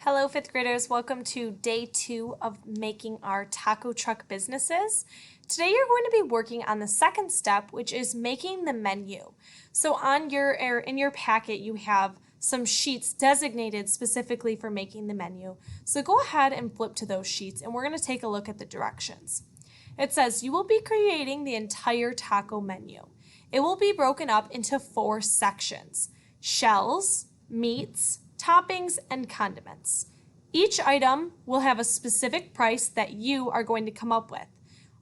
Hello, fifth graders. Welcome to day 2 of making our taco truck businesses. Today you're going to be working on the second step, which is making the menu. So in your packet you have some sheets designated specifically for making the menu. So go ahead and flip to those sheets and we're going to take a look at the directions. It says you will be creating the entire taco menu. It will be broken up into 4 sections: shells, meats, toppings, and condiments. Each item will have a specific price that you are going to come up with.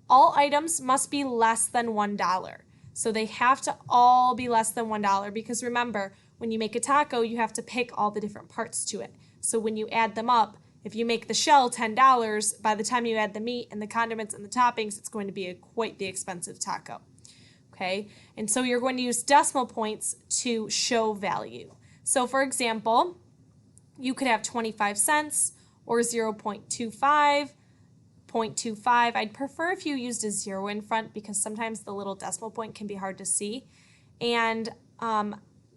All items must be less than $1. So they have to all be less than $1 because remember, when you make a taco, you have to pick all the different parts to it. So when you add them up, if you make the shell $10, by the time you add the meat and the condiments and the toppings, it's going to be quite the expensive taco. Okay, and so you're going to use decimal points to show value. So for example, you could have 25 cents or 0.25, 0.25. I'd prefer if you used a 0 in front because sometimes the little decimal point can be hard to see. And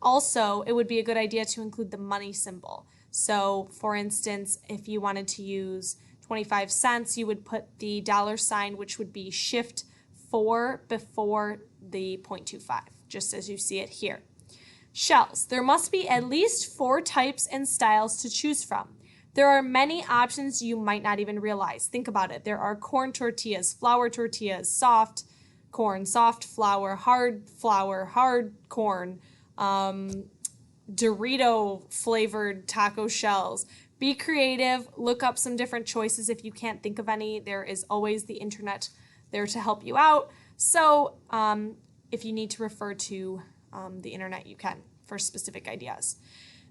also, it would be a good idea to include the money symbol. So for instance, if you wanted to use 25 cents, you would put the $, which would be shift 4 before the 0.25, just as you see it here. Shells. There must be at least 4 types and styles to choose from. There are many options you might not even realize. Think about it. There are corn tortillas, flour tortillas, soft corn, soft flour, hard corn, Dorito flavored taco shells. Be creative. Look up some different choices if you can't think of any. There is always the internet there to help you out. So if you need to refer to the internet, you can for specific ideas.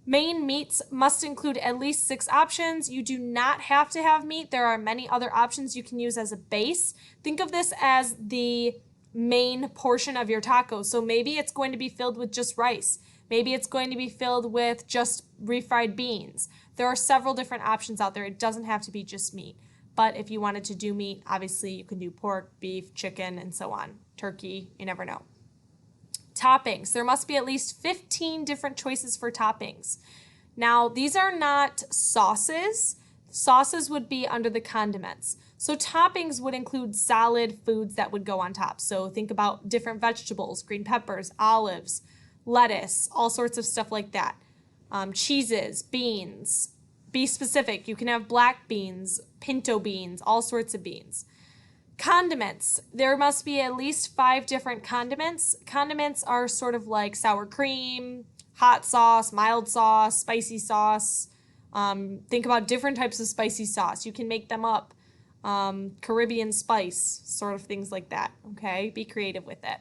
Main meats must include at least 6 options. You do not have to have meat. There are many other options you can use as a base. Think of this as the main portion of your taco. So maybe it's going to be filled with just rice. Maybe it's going to be filled with just refried beans. There are several different options out there. It doesn't have to be just meat. But if you wanted to do meat, obviously you can do pork, beef, chicken, and so on. Turkey, you never know. Toppings. There must be at least 15 different choices for toppings. Now, these are not sauces. Sauces would be under the condiments. So toppings would include solid foods that would go on top. So think about different vegetables, green peppers, olives, lettuce, all sorts of stuff like that. Cheeses, beans. Be specific. You can have black beans, pinto beans, all sorts of beans. Condiments. There must be at least 5 different condiments. Condiments are sort of like sour cream, hot sauce, mild sauce, spicy sauce. Think about different types of spicy sauce. You can make them up. Caribbean spice, sort of things like that. Okay, be creative with it.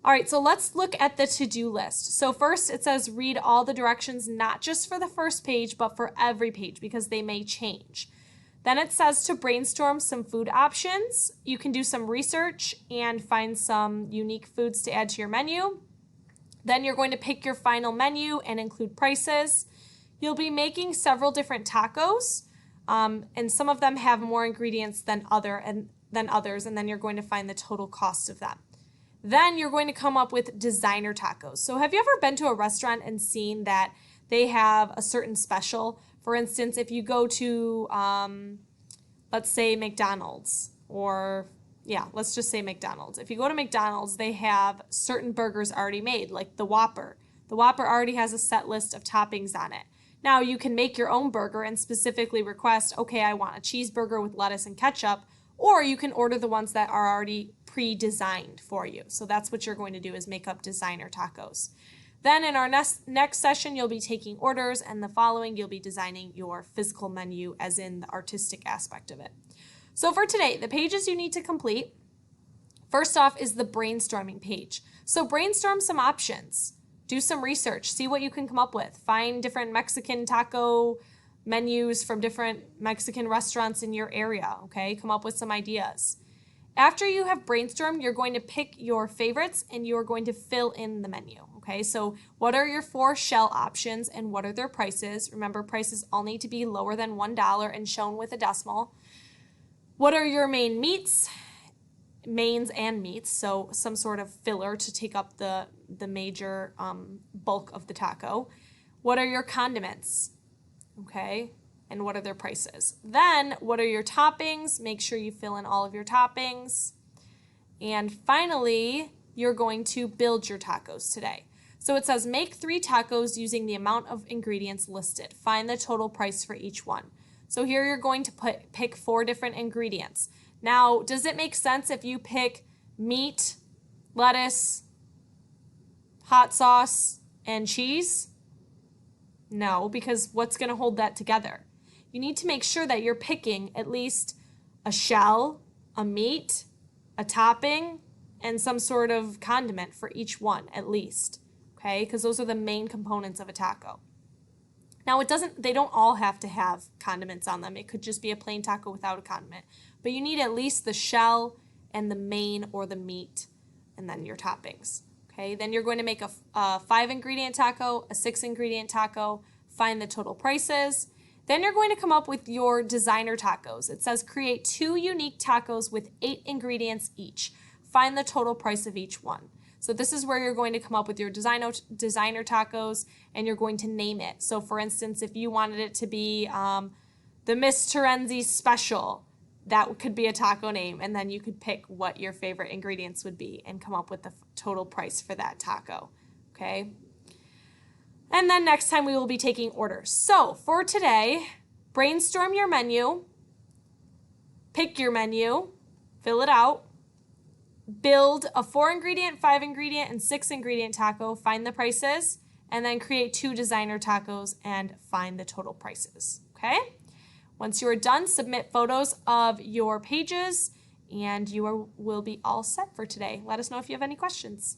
All right, so let's look at the to-do list. So first it says read all the directions, not just for the first page, but for every page because they may change. Then it says to brainstorm some food options. You can do some research and find some unique foods to add to your menu. Then you're going to pick your final menu and include prices. You'll be making several different tacos, and some of them have more ingredients than others, and then you're going to find the total cost of them. Then you're going to come up with designer tacos. So have you ever been to a restaurant and seen that they have a certain special? For instance, if you go to, let's say McDonald's, let's just say McDonald's. If you go to McDonald's, they have certain burgers already made, like the Whopper. The Whopper already has a set list of toppings on it. Now you can make your own burger and specifically request, okay, I want a cheeseburger with lettuce and ketchup, or you can order the ones that are already pre-designed for you. So that's what you're going to do is make up designer tacos. Then in our next session, you'll be taking orders, and the following, you'll be designing your physical menu, as in the artistic aspect of it. So for today, the pages you need to complete, first off is the brainstorming page. So brainstorm some options. Do some research. See what you can come up with. Find different Mexican taco menus from different Mexican restaurants in your area, okay? Come up with some ideas. After you have brainstormed, you're going to pick your favorites and you're going to fill in the menu. Okay, so what are your 4 shell options and what are their prices? Remember, prices all need to be lower than $1 and shown with a decimal. What are your main meats? Mains and meats, so some sort of filler to take up the major bulk of the taco. What are your condiments? okay? And what are their prices? Then, what are your toppings? Make sure you fill in all of your toppings. And finally, you're going to build your tacos today. So it says make 3 tacos using the amount of ingredients listed. Find the total price for each one. So here you're going to pick 4 different ingredients. Now, does it make sense if you pick meat, lettuce, hot sauce, and cheese? No, because what's going to hold that together? You need to make sure that you're picking at least a shell, a meat, a topping, and some sort of condiment for each one at least, okay? Because those are the main components of a taco. Now they don't all have to have condiments on them. It could just be a plain taco without a condiment. But you need at least the shell and the main or the meat and then your toppings, okay? Then you're going to make a 5-ingredient taco, a 6-ingredient taco, find the total prices. Then you're going to come up with your designer tacos. It says create 2 unique tacos with 8 ingredients each. Find the total price of each one. So this is where you're going to come up with your designer tacos and you're going to name it. So for instance, if you wanted it to be the Miss Terenzi Special, that could be a taco name, and then you could pick what your favorite ingredients would be and come up with the total price for that taco, okay? And then next time we will be taking orders. So for today, brainstorm your menu, pick your menu, fill it out, build a 4-ingredient, 5-ingredient, and 6-ingredient taco, find the prices, and then create 2 designer tacos and find the total prices, okay? Once you are done, submit photos of your pages and you will be all set for today. Let us know if you have any questions.